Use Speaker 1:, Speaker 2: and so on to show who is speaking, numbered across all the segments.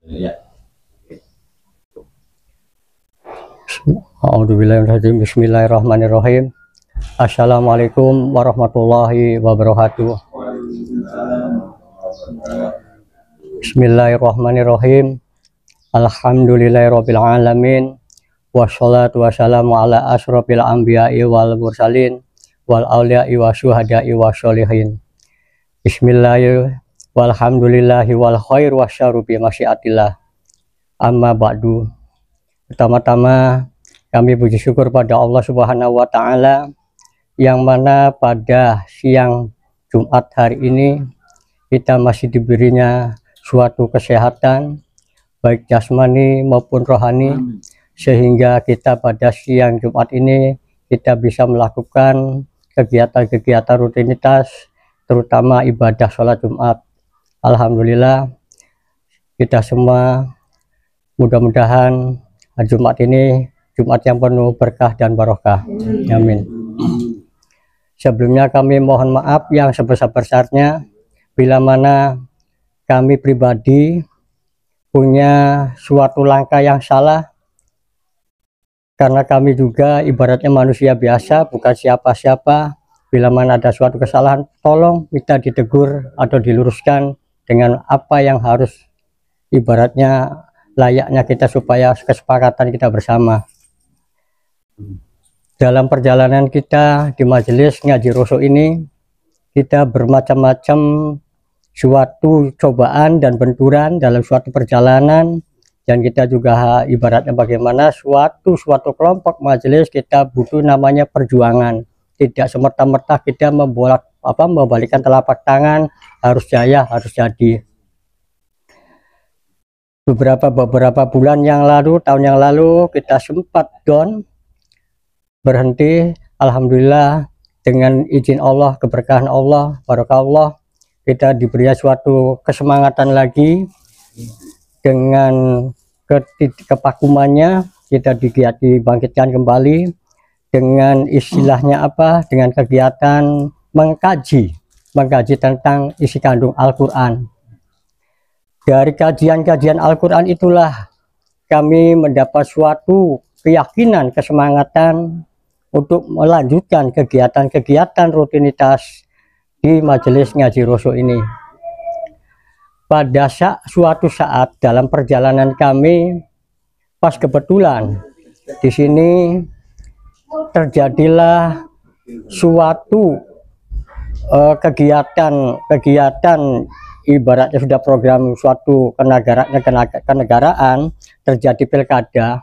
Speaker 1: Ya.
Speaker 2: Bismillahirrahmanirrahim. Assalamualaikum warahmatullahi wabarakatuh. Bismillahirrahmanirrahim. Alhamdulillahirabbil alamin. Wassalatu wassalamu ala asyrofil anbiya'i wal mursalin wal auliya'i wasyuhada'i wasyolihin. Bismillahirrahmanirrahim. Walhamdulillahi wal khair wasyaru bi masyiatillah. Amma ba'du. Pertama-tama kami puji syukur pada Allah Subhanahu wa taala yang mana pada siang Jumat hari ini kita masih diberinya suatu kesehatan baik jasmani maupun rohani, sehingga kita pada siang Jumat ini kita bisa melakukan kegiatan-kegiatan rutinitas, terutama ibadah sholat Jumat. Alhamdulillah, kita semua mudah-mudahan Jumat ini Jumat yang penuh berkah dan barokah. Amin. Sebelumnya kami mohon maaf yang sebesar-besarnya bila mana kami pribadi punya suatu langkah yang salah, karena kami juga ibaratnya manusia biasa, bukan siapa-siapa. Bila mana ada suatu kesalahan, tolong kita ditegur atau diluruskan dengan apa yang harus ibaratnya layaknya kita, supaya kesepakatan kita bersama. Dalam perjalanan kita di majelis ngaji Roso ini, kita bermacam-macam suatu cobaan dan benturan dalam suatu perjalanan, dan kita juga ibaratnya bagaimana suatu kelompok majelis kita butuh namanya perjuangan. Tidak semerta-merta kita membalikkan telapak tangan, harus jaya, harus jadi. Beberapa bulan yang lalu, tahun yang lalu, kita sempat down, berhenti. Alhamdulillah, dengan izin Allah, keberkahan Allah, barokah Allah, kita diberi suatu kesemangatan lagi. Dengan kepakumannya kita dibangkitkan kembali dengan istilahnya apa? Dengan kegiatan mengkaji tentang isi kandung Al-Quran. Dari kajian-kajian Al-Quran itulah kami mendapat suatu keyakinan, kesemangatan untuk melanjutkan kegiatan-kegiatan rutinitas di majelis ngaji Roso ini. Pada suatu saat dalam perjalanan kami, pas kebetulan di sini terjadilah suatu kegiatan ibaratnya sudah program suatu kenegaraan, terjadi pilkada,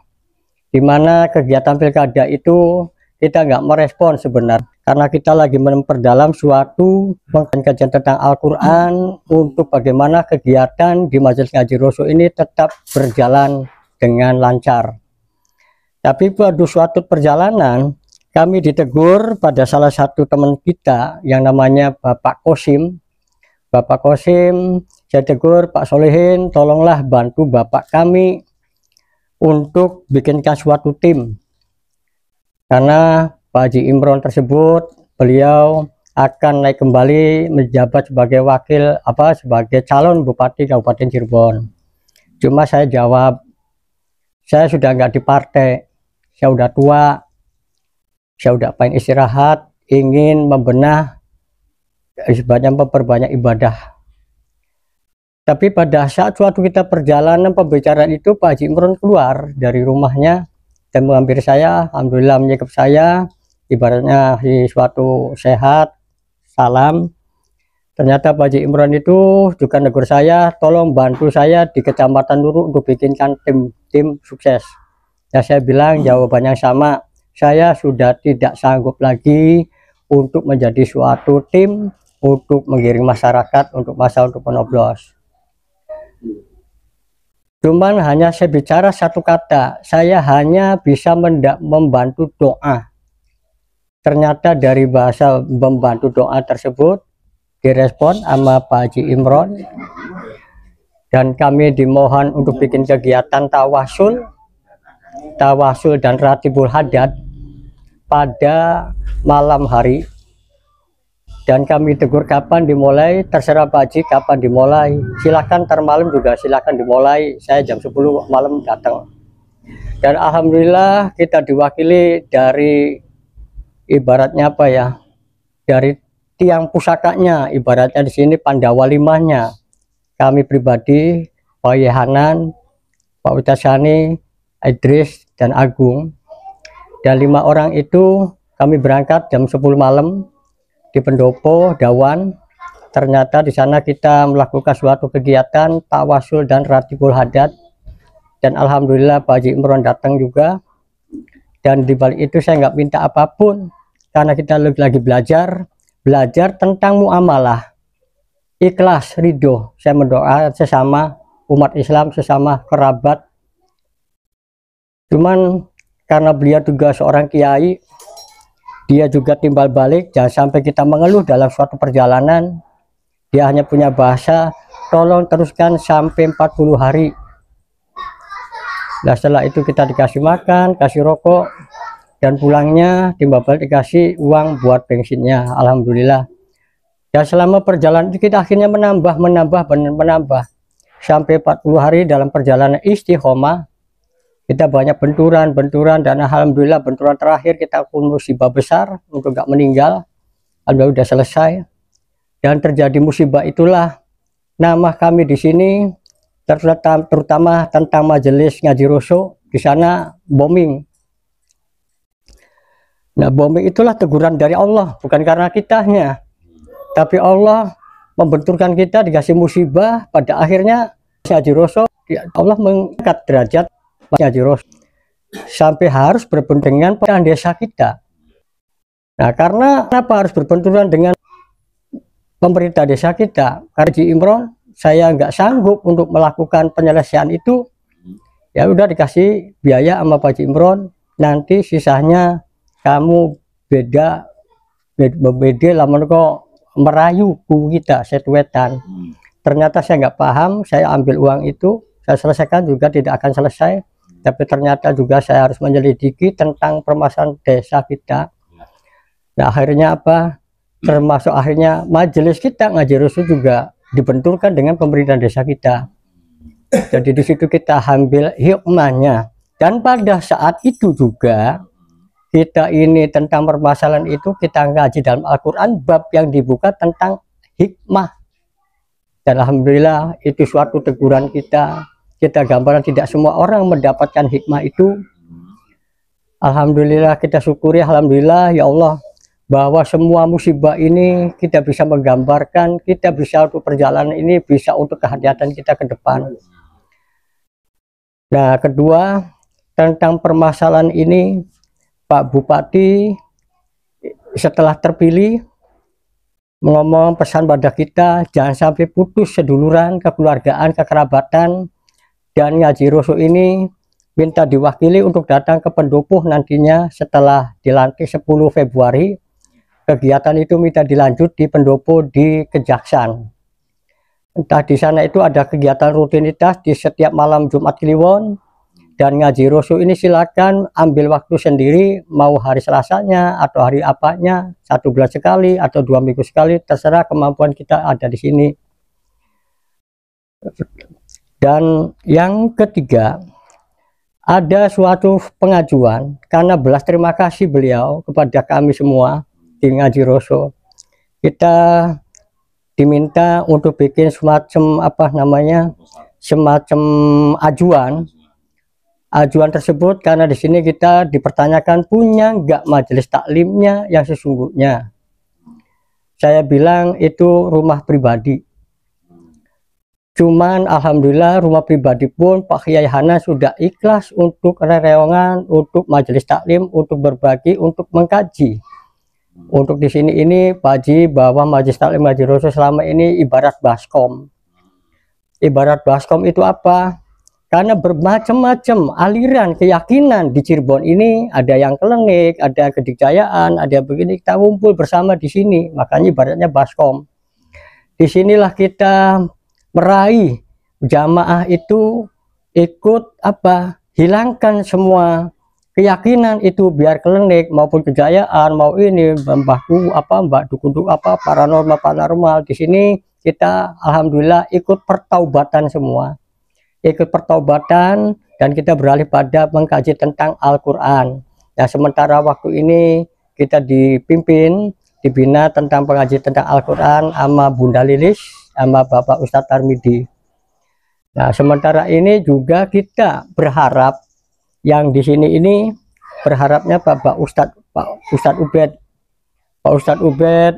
Speaker 2: di mana kegiatan pilkada itu kita nggak merespon sebenarnya, karena kita lagi memperdalam suatu kajian tentang Al-Quran untuk bagaimana kegiatan di majelis ngaji Roso ini tetap berjalan dengan lancar. Tapi pada suatu perjalanan kami ditegur pada salah satu teman kita yang namanya Bapak Kosim. Bapak Kosim, saya tegur, Pak Solehin, tolonglah bantu Bapak kami untuk bikinkan suatu tim. Karena Pak Haji Imron tersebut, beliau akan naik kembali menjabat sebagai sebagai calon Bupati Kabupaten Cirebon. Cuma saya jawab, saya sudah nggak di partai, saya udah tua, saya udah pengen istirahat, ingin memperbanyak ibadah. Tapi pada saat suatu kita perjalanan pembicaraan itu, Pak Haji Imron keluar dari rumahnya dan menghampiri saya, alhamdulillah menyekap saya, ibaratnya di suatu sehat, salam. Ternyata Pak Haji Imron itu juga negur saya, tolong bantu saya di Kecamatan Nuru untuk bikinkan tim sukses. Ya, saya bilang jawabannya sama, saya sudah tidak sanggup lagi untuk menjadi suatu tim untuk menggiring masyarakat untuk menoblos. Cuman hanya saya bicara satu kata, saya hanya bisa membantu doa. Ternyata dari bahasa membantu doa tersebut direspon sama Pak Haji Imron, dan kami dimohon untuk bikin kegiatan tawasul dan ratibul hadat pada malam hari Dan kami tegur kapan dimulai, terserah Pak Haji kapan dimulai. Silakan ntar malam juga silakan dimulai. Saya jam 10 malam datang. Dan alhamdulillah kita diwakili dari ibaratnya apa ya? Dari tiang pusakanya, ibaratnya di sini Pandawa limanya. Kami pribadi, Pak Yehanan, Pak Witasani, Idris dan Agung. Dan 5 orang itu kami berangkat jam 10 malam di Pendopo, Dawan. Ternyata di sana kita melakukan suatu kegiatan tawasul dan ratibul hadat. Dan alhamdulillah Pak Haji Imron datang juga. Dan di balik itu saya nggak minta apapun, karena kita lagi belajar tentang muamalah, ikhlas, ridho. Saya mendoa sesama umat Islam, sesama kerabat. Cuman karena beliau juga seorang kiai, dia juga timbal balik, jangan sampai kita mengeluh dalam suatu perjalanan. Dia hanya punya bahasa, tolong teruskan sampai 40 hari. Nah setelah itu kita dikasih makan, kasih rokok, dan pulangnya timbal balik dikasih uang buat bensinnya. Alhamdulillah. Dan selama perjalanan itu kita akhirnya menambah sampai 40 hari dalam perjalanan istiqomah. Kita banyak benturan, dan alhamdulillah benturan terakhir kita pun musibah besar untuk gak meninggal. Alhamdulillah sudah selesai. Dan terjadi musibah itulah nama kami di sini, terutama tentang majelis ngaji Roso. Di sana bombing. Nah bombing itulah teguran dari Allah, bukan karena kitanya, tapi Allah membenturkan kita, dikasih musibah. Pada akhirnya ngaji Roso, Allah mengangkat derajat ngaji Roso sampai harus berbenturan dengan desa kita. Nah karena kenapa harus berbenturan dengan pemerintah desa kita? Karena Haji Imron, saya nggak sanggup untuk melakukan penyelesaian itu. Ya udah dikasih biaya sama Pak Haji Imron, nanti sisanya kamu beda lamun kok merayu ku kita setuetan. Ternyata saya nggak paham, saya ambil uang itu, saya selesaikan juga tidak akan selesai. Tapi ternyata juga saya harus menyelidiki tentang permasalahan desa kita. Nah akhirnya apa? Termasuk akhirnya majelis kita ngaji Roso juga dibenturkan dengan pemerintahan desa kita. Jadi di situ kita ambil hikmahnya. Dan pada saat itu juga kita ini tentang permasalahan itu kita ngaji dalam Al-Quran bab yang dibuka tentang hikmah. Dan alhamdulillah itu suatu teguran kita. Kita gambaran tidak semua orang mendapatkan hikmah itu. Alhamdulillah kita syukuri, alhamdulillah ya Allah, bahwa semua musibah ini kita bisa menggambarkan, kita bisa untuk perjalanan ini, bisa untuk kehadiatan kita ke depan. Nah kedua, tentang permasalahan ini, Pak Bupati setelah terpilih ngomong pesan pada kita, jangan sampai putus seduluran, kekeluargaan, kekerabatan. Dan ngaji Roso ini minta diwakili untuk datang ke Pendopo nantinya setelah dilantik 10 Februari. Kegiatan itu minta dilanjut di Pendopo di Kejaksan. Entah di sana itu ada kegiatan rutinitas di setiap malam Jumat Kliwon. Dan ngaji Roso ini silakan ambil waktu sendiri, mau hari Selasanya atau hari apanya, 1 bulan sekali atau 2 minggu sekali, terserah kemampuan kita ada di sini. Dan yang ketiga, ada suatu pengajuan karena belas terima kasih beliau kepada kami semua di ngaji Roso. Kita diminta untuk bikin semacam apa namanya, semacam ajuan tersebut, karena di sini kita dipertanyakan punya nggak majelis taklimnya yang sesungguhnya. Saya bilang itu rumah pribadi. Cuman alhamdulillah rumah pribadi pun Pak Kiai Hana sudah ikhlas untuk rereongan, untuk majelis taklim, untuk berbagi, untuk mengkaji. Untuk di sini ini Pak Haji bahwa majelis taklim ngaji Roso selama ini ibarat baskom. Ibarat baskom itu apa? Karena bermacam-macam aliran keyakinan di Cirebon ini, ada yang Kelengik, ada Kedikjayaan, ada begini, kita ngumpul bersama di sini. Makanya ibaratnya baskom. Disinilah kita meraih jamaah itu ikut apa? Hilangkan semua keyakinan itu biar klinik maupun kejayaan mau ini mbahku apa mbak dukun apa paranormal di sini kita alhamdulillah ikut pertaubatan semua, ikut pertaubatan dan kita beralih pada mengkaji tentang Al-Quran. Nah sementara waktu ini kita dibina tentang pengaji tentang Al-Quran sama Bunda Lilis sama Bapak Ustadz Tarmidi. Nah sementara ini juga kita berharap yang di sini ini berharapnya Pak Ustadz Ubed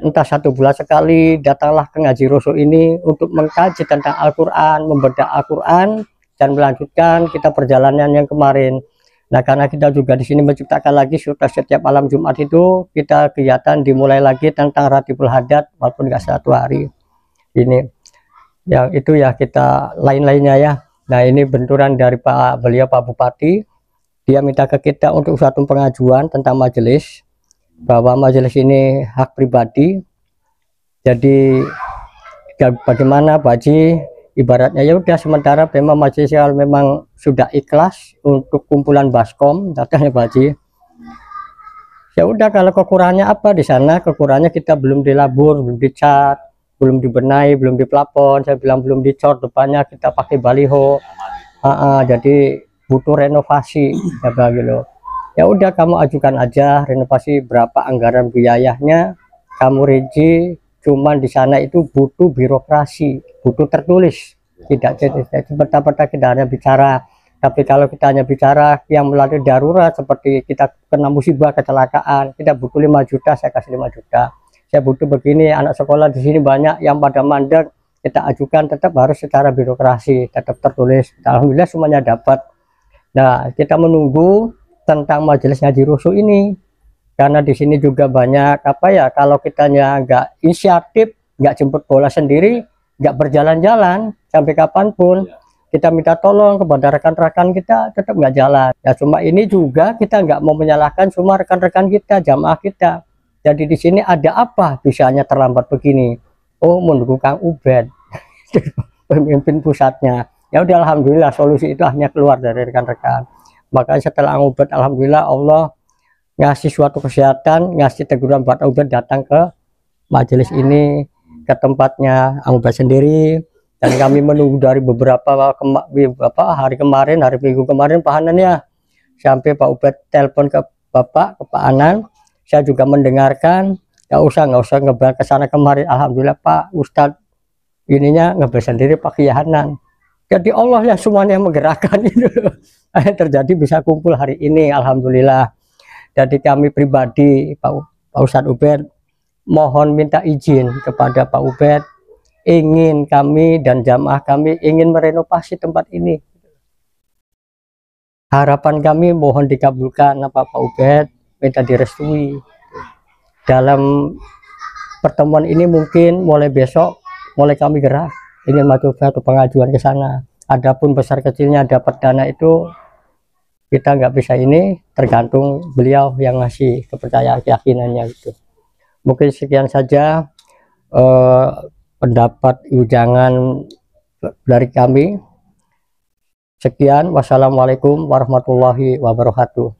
Speaker 2: entah 1 bulan sekali datanglah ke Ngaji Roso ini untuk mengkaji tentang Al-Quran, membedah Al-Quran dan melanjutkan kita perjalanan yang kemarin. Nah karena kita juga di sini menciptakan lagi sudah setiap malam Jumat itu kita kegiatan dimulai lagi tentang Ratibul Hadat walaupun nggak 1 hari ini yang itu ya kita lain-lainnya ya. Nah ini benturan dari Pak Bupati. Dia minta ke kita untuk satu pengajuan tentang majelis, bahwa majelis ini hak pribadi. Jadi bagaimana Pak Haji, ibaratnya ya udah sementara memang majelis kalau memang sudah ikhlas untuk kumpulan baskom, katanya Pak Haji. Ya udah kalau kekurangannya apa di sana, kekurangannya kita belum dilabur, belum dicat, belum dibenahi, belum diplafon. Saya bilang belum dicor depannya, kita pakai baliho. Jadi butuh renovasi ya gitu. Ya udah kamu ajukan aja renovasi berapa anggaran biayanya kamu rinci, cuman di sana itu butuh birokrasi, butuh tertulis, tidak seperti kita hanya bicara. Tapi kalau kita hanya bicara yang melalui darurat seperti kita kena musibah kecelakaan, kita butuh 5 juta, saya kasih 5 juta. Saya butuh begini, anak sekolah di sini banyak yang pada mandek, kita ajukan tetap harus secara birokrasi, tetap tertulis. Alhamdulillah semuanya dapat. Nah, kita menunggu tentang majelis Ngaji Roso ini, karena di sini juga banyak apa ya, kalau kitanya nggak inisiatif, nggak jemput bola sendiri, nggak berjalan-jalan sampai kapanpun, kita minta tolong kepada rekan-rekan kita tetap nggak jalan. Ya cuma ini juga kita nggak mau menyalahkan semua rekan-rekan kita, jamaah kita. Jadi di sini ada apa bisanya terlambat begini? Oh, menunggu Kang Ubed, pemimpin pusatnya. Ya udah alhamdulillah solusi itu hanya keluar dari rekan-rekan. Makanya setelah Ubed alhamdulillah Allah ngasih suatu kesehatan, ngasih teguran buat Ubed datang ke majelis ini, ke tempatnya Ubed sendiri. Dan kami menunggu dari beberapa hari kemarin, hari Minggu kemarin Pak Hanan ya, sampai Pak Ubed telepon ke Pak Anan. Saya juga mendengarkan, nggak usah ngebel ke sana kemarin. Alhamdulillah Pak Ustadz ininya ngebel sendiri Pak Hanan. Jadi Allah ya semuanya yang menggerakkan itu terjadi bisa kumpul hari ini alhamdulillah. Jadi kami pribadi Pak Ustadz Ubed mohon minta izin kepada Pak Ubed, ingin kami dan jamaah kami ingin merenovasi tempat ini. Harapan kami mohon dikabulkan Pak Ubed, minta direstui. Dalam pertemuan ini mungkin mulai besok mulai kami gerak ingin maju satu pengajuan ke sana. Adapun besar kecilnya dapat dana itu kita nggak bisa ini, tergantung beliau yang ngasih kepercayaan keyakinannya itu. Mungkin sekian saja pendapat ujangan dari kami. Sekian, wassalamualaikum warahmatullahi wabarakatuh.